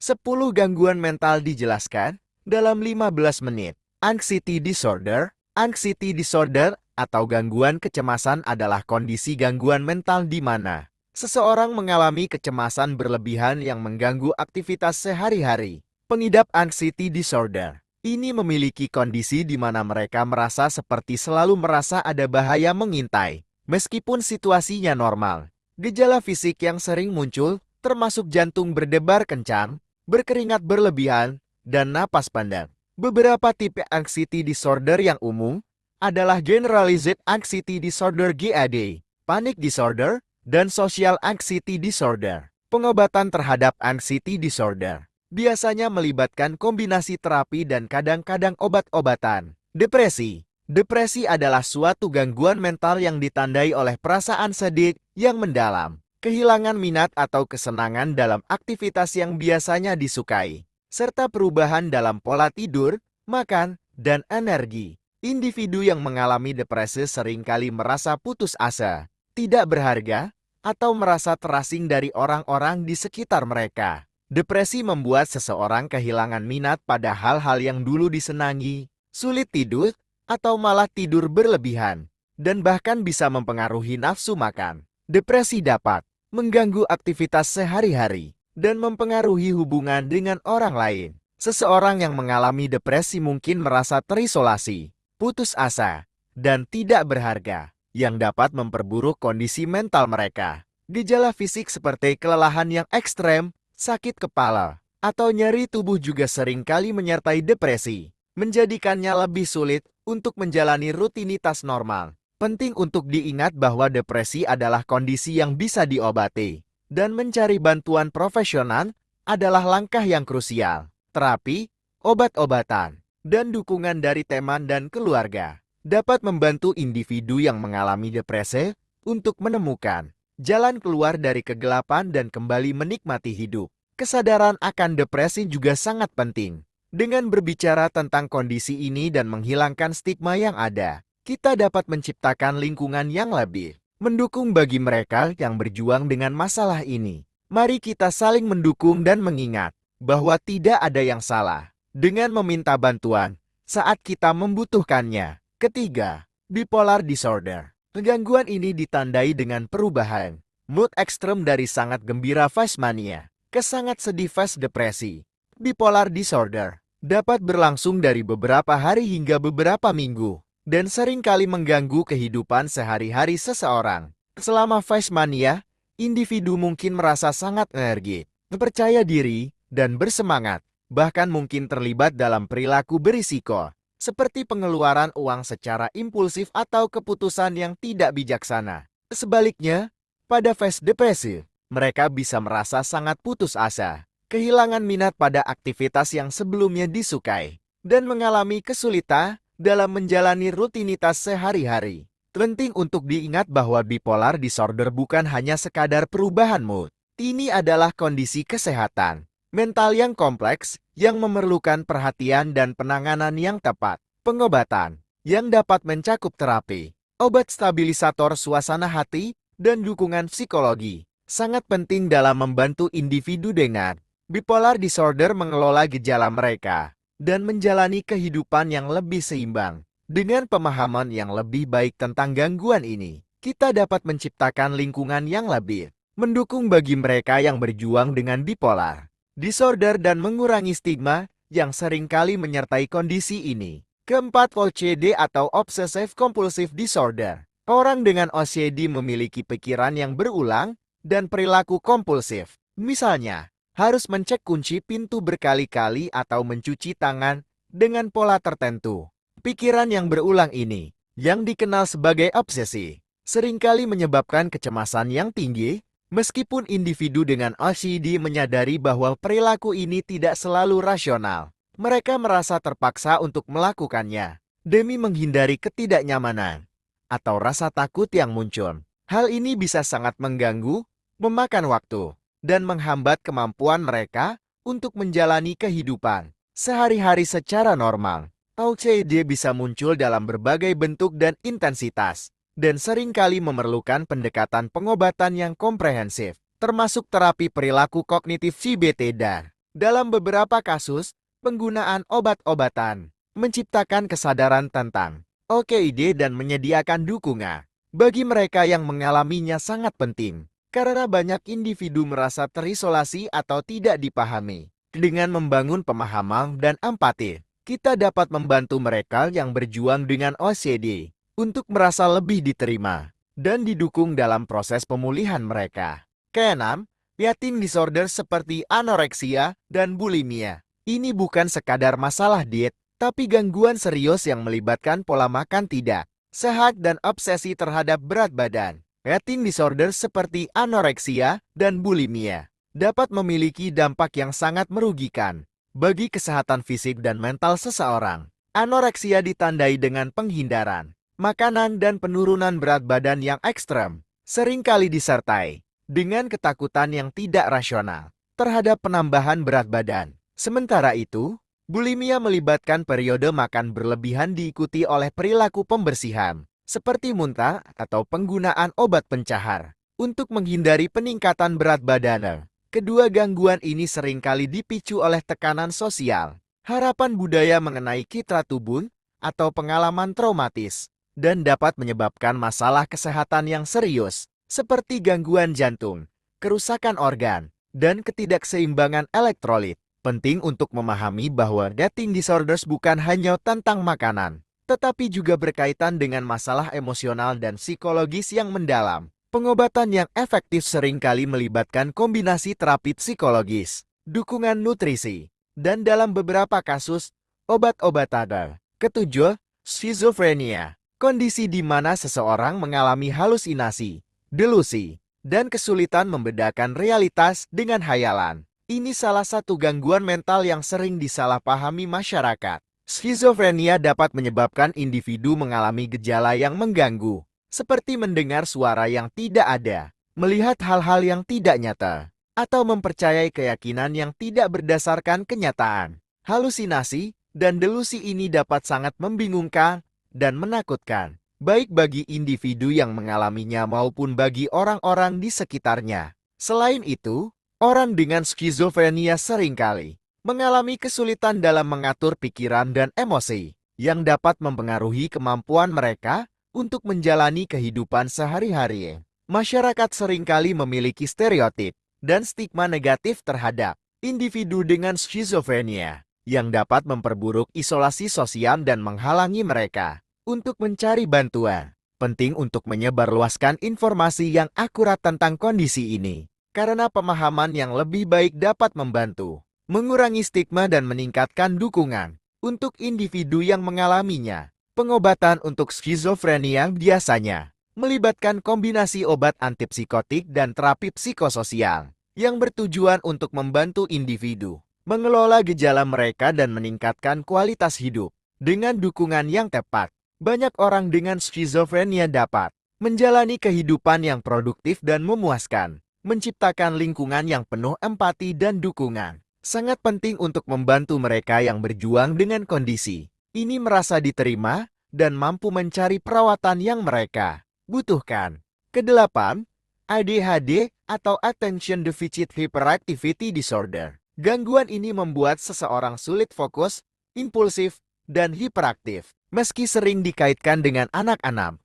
10 gangguan mental dijelaskan dalam 15 menit. Anxiety disorder. Anxiety disorder atau gangguan kecemasan adalah kondisi gangguan mental di mana seseorang mengalami kecemasan berlebihan yang mengganggu aktivitas sehari-hari. Pengidap anxiety disorder ini memiliki kondisi di mana mereka merasa seperti selalu merasa ada bahaya mengintai, meskipun situasinya normal. Gejala fisik yang sering muncul termasuk jantung berdebar kencang, berkeringat berlebihan, dan napas panjang. Beberapa tipe anxiety disorder yang umum adalah Generalized Anxiety Disorder GAD, Panic Disorder, dan Social Anxiety Disorder. Pengobatan terhadap anxiety disorder biasanya melibatkan kombinasi terapi dan kadang-kadang obat-obatan. Depresi. Depresi adalah suatu gangguan mental yang ditandai oleh perasaan sedih yang mendalam, kehilangan minat atau kesenangan dalam aktivitas yang biasanya disukai, serta perubahan dalam pola tidur, makan, dan energi. Individu yang mengalami depresi seringkali merasa putus asa, tidak berharga, atau merasa terasing dari orang-orang di sekitar mereka. Depresi membuat seseorang kehilangan minat pada hal-hal yang dulu disenangi, sulit tidur, atau malah tidur berlebihan, dan bahkan bisa mempengaruhi nafsu makan. Depresi dapat mengganggu aktivitas sehari-hari dan mempengaruhi hubungan dengan orang lain. Seseorang yang mengalami depresi mungkin merasa terisolasi, putus asa, dan tidak berharga, yang dapat memperburuk kondisi mental mereka. Gejala fisik seperti kelelahan yang ekstrem, sakit kepala, atau nyeri tubuh juga seringkali menyertai depresi, menjadikannya lebih sulit untuk menjalani rutinitas normal. Penting untuk diingat bahwa depresi adalah kondisi yang bisa diobati, dan mencari bantuan profesional adalah langkah yang krusial. Terapi, obat-obatan, dan dukungan dari teman dan keluarga dapat membantu individu yang mengalami depresi untuk menemukan jalan keluar dari kegelapan dan kembali menikmati hidup. Kesadaran akan depresi juga sangat penting. Dengan berbicara tentang kondisi ini dan menghilangkan stigma yang ada, kita dapat menciptakan lingkungan yang lebih mendukung bagi mereka yang berjuang dengan masalah ini. Mari kita saling mendukung dan mengingat bahwa tidak ada yang salah dengan meminta bantuan saat kita membutuhkannya. Ketiga, bipolar disorder. Gangguan ini ditandai dengan perubahan mood ekstrem dari sangat gembira phase mania ke sangat sedih phase depresi. Bipolar disorder dapat berlangsung dari beberapa hari hingga beberapa minggu dan seringkali mengganggu kehidupan sehari-hari seseorang. Selama phase mania, individu mungkin merasa sangat energik, percaya diri, dan bersemangat, bahkan mungkin terlibat dalam perilaku berisiko, seperti pengeluaran uang secara impulsif atau keputusan yang tidak bijaksana. Sebaliknya, pada fase depresi, mereka bisa merasa sangat putus asa, kehilangan minat pada aktivitas yang sebelumnya disukai, dan mengalami kesulitan dalam menjalani rutinitas sehari-hari. Penting untuk diingat bahwa bipolar disorder bukan hanya sekadar perubahan mood. Ini adalah kondisi kesehatan mental yang kompleks yang memerlukan perhatian dan penanganan yang tepat. Pengobatan yang dapat mencakup terapi, obat stabilisator suasana hati, dan dukungan psikologi sangat penting dalam membantu individu dengan bipolar disorder mengelola gejala mereka dan menjalani kehidupan yang lebih seimbang. Dengan pemahaman yang lebih baik tentang gangguan ini, kita dapat menciptakan lingkungan yang lebih mendukung bagi mereka yang berjuang dengan bipolar disorder dan mengurangi stigma yang seringkali menyertai kondisi ini. Keempat, OCD atau Obsessive Compulsive Disorder. Orang dengan OCD memiliki pikiran yang berulang dan perilaku kompulsif. Misalnya, harus mencek kunci pintu berkali-kali atau mencuci tangan dengan pola tertentu. Pikiran yang berulang ini, yang dikenal sebagai obsesi, seringkali menyebabkan kecemasan yang tinggi. Meskipun individu dengan OCD menyadari bahwa perilaku ini tidak selalu rasional, mereka merasa terpaksa untuk melakukannya demi menghindari ketidaknyamanan atau rasa takut yang muncul. Hal ini bisa sangat mengganggu, memakan waktu, dan menghambat kemampuan mereka untuk menjalani kehidupan sehari-hari secara normal. OCD bisa muncul dalam berbagai bentuk dan intensitas, dan seringkali memerlukan pendekatan pengobatan yang komprehensif, termasuk terapi perilaku kognitif CBT dan Dalam beberapa kasus, penggunaan obat-obatan menciptakan kesadaran tentang OKID dan menyediakan dukungan bagi mereka yang mengalaminya sangat penting, karena banyak individu merasa terisolasi atau tidak dipahami. Dengan membangun pemahaman dan empati, kita dapat membantu mereka yang berjuang dengan OCD untuk merasa lebih diterima dan didukung dalam proses pemulihan mereka. Keenam, eating disorder seperti anoreksia dan bulimia. Ini bukan sekadar masalah diet, tapi gangguan serius yang melibatkan pola makan tidak sehat dan obsesi terhadap berat badan. Eating disorder seperti anoreksia dan bulimia dapat memiliki dampak yang sangat merugikan bagi kesehatan fisik dan mental seseorang. Anoreksia ditandai dengan penghindaran makanan dan penurunan berat badan yang ekstrem, seringkali disertai dengan ketakutan yang tidak rasional terhadap penambahan berat badan. Sementara itu, bulimia melibatkan periode makan berlebihan diikuti oleh perilaku pembersihan, seperti muntah atau penggunaan obat pencahar untuk menghindari peningkatan berat badan. Kedua gangguan ini seringkali dipicu oleh tekanan sosial, harapan budaya mengenai citra tubuh, atau pengalaman traumatis, dan dapat menyebabkan masalah kesehatan yang serius, seperti gangguan jantung, kerusakan organ, dan ketidakseimbangan elektrolit. Penting untuk memahami bahwa eating disorders bukan hanya tentang makanan, tetapi juga berkaitan dengan masalah emosional dan psikologis yang mendalam. Pengobatan yang efektif seringkali melibatkan kombinasi terapi psikologis, dukungan nutrisi, dan dalam beberapa kasus, obat-obatan. Ketujuh, schizophrenia. Kondisi di mana seseorang mengalami halusinasi, delusi, dan kesulitan membedakan realitas dengan hayalan. Ini salah satu gangguan mental yang sering disalahpahami masyarakat. Schizophrenia dapat menyebabkan individu mengalami gejala yang mengganggu, seperti mendengar suara yang tidak ada, melihat hal-hal yang tidak nyata, atau mempercayai keyakinan yang tidak berdasarkan kenyataan. Halusinasi dan delusi ini dapat sangat membingungkan dan menakutkan, baik bagi individu yang mengalaminya maupun bagi orang-orang di sekitarnya. Selain itu, orang dengan skizofrenia seringkali mengalami kesulitan dalam mengatur pikiran dan emosi, yang dapat mempengaruhi kemampuan mereka untuk menjalani kehidupan sehari-hari. Masyarakat seringkali memiliki stereotip dan stigma negatif terhadap individu dengan skizofrenia, yang dapat memperburuk isolasi sosial dan menghalangi mereka untuk mencari bantuan. Penting untuk menyebarluaskan informasi yang akurat tentang kondisi ini, karena pemahaman yang lebih baik dapat membantu mengurangi stigma dan meningkatkan dukungan untuk individu yang mengalaminya. Pengobatan untuk skizofrenia biasanya melibatkan kombinasi obat antipsikotik dan terapi psikososial yang bertujuan untuk membantu individu mengelola gejala mereka dan meningkatkan kualitas hidup. Dengan dukungan yang tepat, banyak orang dengan skizofrenia dapat menjalani kehidupan yang produktif dan memuaskan, menciptakan lingkungan yang penuh empati dan dukungan. Sangat penting untuk membantu mereka yang berjuang dengan kondisi ini merasa diterima dan mampu mencari perawatan yang mereka butuhkan. Kedelapan, ADHD atau Attention Deficit Hyperactivity Disorder. Gangguan ini membuat seseorang sulit fokus, impulsif, dan hiperaktif. Meski sering dikaitkan dengan anak-anak,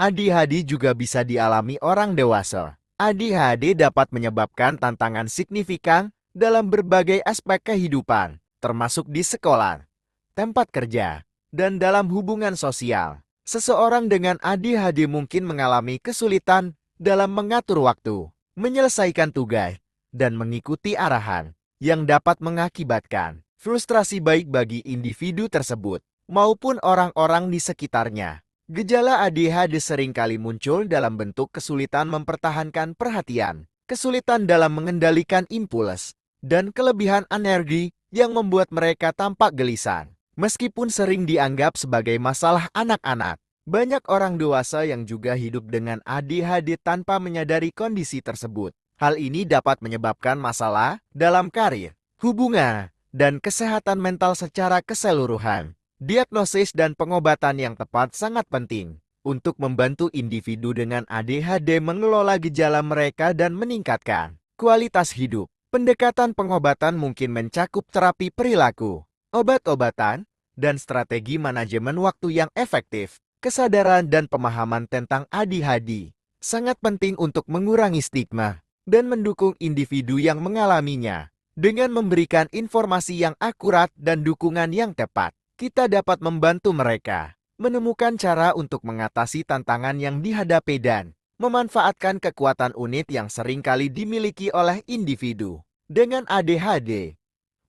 ADHD juga bisa dialami orang dewasa. ADHD dapat menyebabkan tantangan signifikan dalam berbagai aspek kehidupan, termasuk di sekolah, tempat kerja, dan dalam hubungan sosial. Seseorang dengan ADHD mungkin mengalami kesulitan dalam mengatur waktu, menyelesaikan tugas, dan mengikuti arahan, yang dapat mengakibatkan frustrasi baik bagi individu tersebut maupun orang-orang di sekitarnya. Gejala ADHD seringkali muncul dalam bentuk kesulitan mempertahankan perhatian, kesulitan dalam mengendalikan impuls, dan kelebihan energi yang membuat mereka tampak gelisah. Meskipun sering dianggap sebagai masalah anak-anak, banyak orang dewasa yang juga hidup dengan ADHD tanpa menyadari kondisi tersebut. Hal ini dapat menyebabkan masalah dalam karir, hubungan, dan kesehatan mental secara keseluruhan. Diagnosis dan pengobatan yang tepat sangat penting untuk membantu individu dengan ADHD mengelola gejala mereka dan meningkatkan kualitas hidup. Pendekatan pengobatan mungkin mencakup terapi perilaku, obat-obatan, dan strategi manajemen waktu yang efektif. Kesadaran dan pemahaman tentang ADHD sangat penting untuk mengurangi stigma dan mendukung individu yang mengalaminya. Dengan memberikan informasi yang akurat dan dukungan yang tepat, kita dapat membantu mereka menemukan cara untuk mengatasi tantangan yang dihadapi dan memanfaatkan kekuatan unit yang seringkali dimiliki oleh individu dengan ADHD.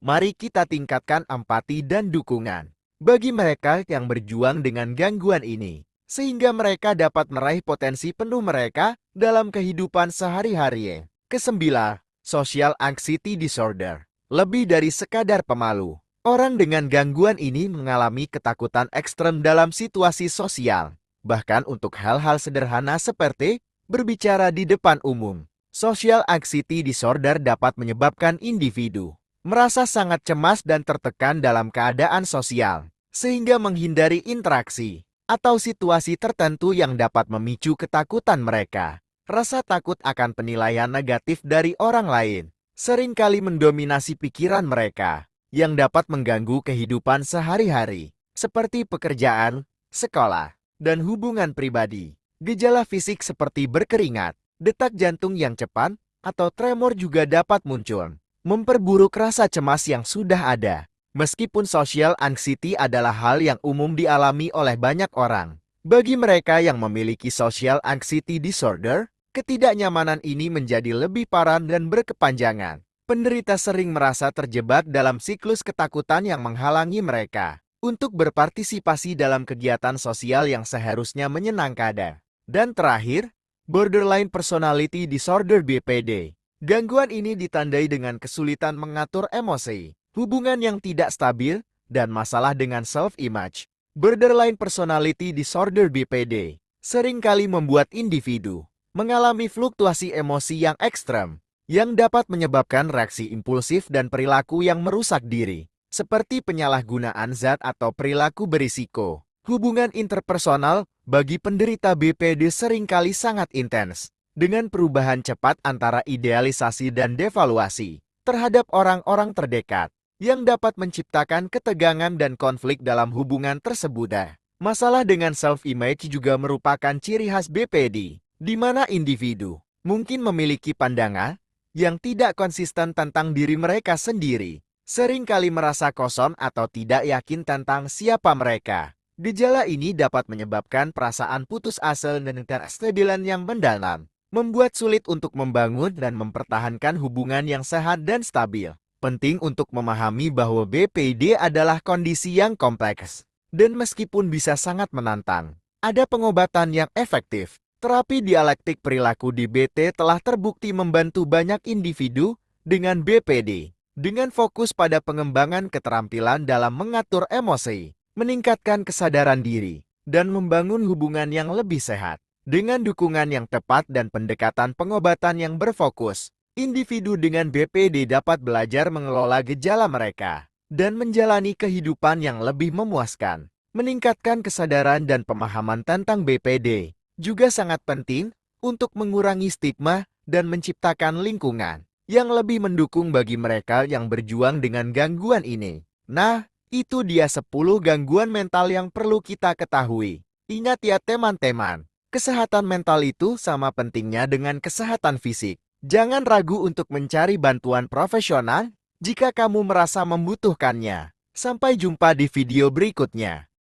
Mari kita tingkatkan empati dan dukungan bagi mereka yang berjuang dengan gangguan ini, sehingga mereka dapat meraih potensi penuh mereka dalam kehidupan sehari-hari. Kesembilan, social anxiety disorder. Lebih dari sekadar pemalu, orang dengan gangguan ini mengalami ketakutan ekstrem dalam situasi sosial, bahkan untuk hal-hal sederhana seperti berbicara di depan umum. Social anxiety disorder dapat menyebabkan individu merasa sangat cemas dan tertekan dalam keadaan sosial, sehingga menghindari interaksi atau situasi tertentu yang dapat memicu ketakutan mereka. Rasa takut akan penilaian negatif dari orang lain seringkali mendominasi pikiran mereka, yang dapat mengganggu kehidupan sehari-hari, seperti pekerjaan, sekolah, dan hubungan pribadi. Gejala fisik seperti berkeringat, detak jantung yang cepat, atau tremor juga dapat muncul, memperburuk rasa cemas yang sudah ada. Meskipun social anxiety adalah hal yang umum dialami oleh banyak orang, bagi mereka yang memiliki social anxiety disorder, ketidaknyamanan ini menjadi lebih parah dan berkepanjangan. Penderita sering merasa terjebak dalam siklus ketakutan yang menghalangi mereka untuk berpartisipasi dalam kegiatan sosial yang seharusnya menyenangkan. Dan terakhir, borderline personality disorder (BPD). Gangguan ini ditandai dengan kesulitan mengatur emosi, hubungan yang tidak stabil, dan masalah dengan self-image. Borderline personality disorder (BPD) seringkali membuat individu mengalami fluktuasi emosi yang ekstrem, yang dapat menyebabkan reaksi impulsif dan perilaku yang merusak diri, seperti penyalahgunaan zat atau perilaku berisiko. Hubungan interpersonal bagi penderita BPD seringkali sangat intens, dengan perubahan cepat antara idealisasi dan devaluasi terhadap orang-orang terdekat, yang dapat menciptakan ketegangan dan konflik dalam hubungan tersebut. Masalah dengan self-image juga merupakan ciri khas BPD, di mana individu mungkin memiliki pandangan yang tidak konsisten tentang diri mereka sendiri, seringkali merasa kosong atau tidak yakin tentang siapa mereka. Gejala ini dapat menyebabkan perasaan putus asa dan ketidakstabilan yang mendalam, membuat sulit untuk membangun dan mempertahankan hubungan yang sehat dan stabil. Penting untuk memahami bahwa BPD adalah kondisi yang kompleks, dan meskipun bisa sangat menantang, ada pengobatan yang efektif. Terapi dialektik perilaku DBT telah terbukti membantu banyak individu dengan BPD, dengan fokus pada pengembangan keterampilan dalam mengatur emosi, meningkatkan kesadaran diri, dan membangun hubungan yang lebih sehat. Dengan dukungan yang tepat dan pendekatan pengobatan yang berfokus, individu dengan BPD dapat belajar mengelola gejala mereka dan menjalani kehidupan yang lebih memuaskan. Meningkatkan kesadaran dan pemahaman tentang BPD juga sangat penting untuk mengurangi stigma dan menciptakan lingkungan yang lebih mendukung bagi mereka yang berjuang dengan gangguan ini. Nah, itu dia 10 gangguan mental yang perlu kita ketahui. Ingat ya teman-teman, kesehatan mental itu sama pentingnya dengan kesehatan fisik. Jangan ragu untuk mencari bantuan profesional jika kamu merasa membutuhkannya. Sampai jumpa di video berikutnya.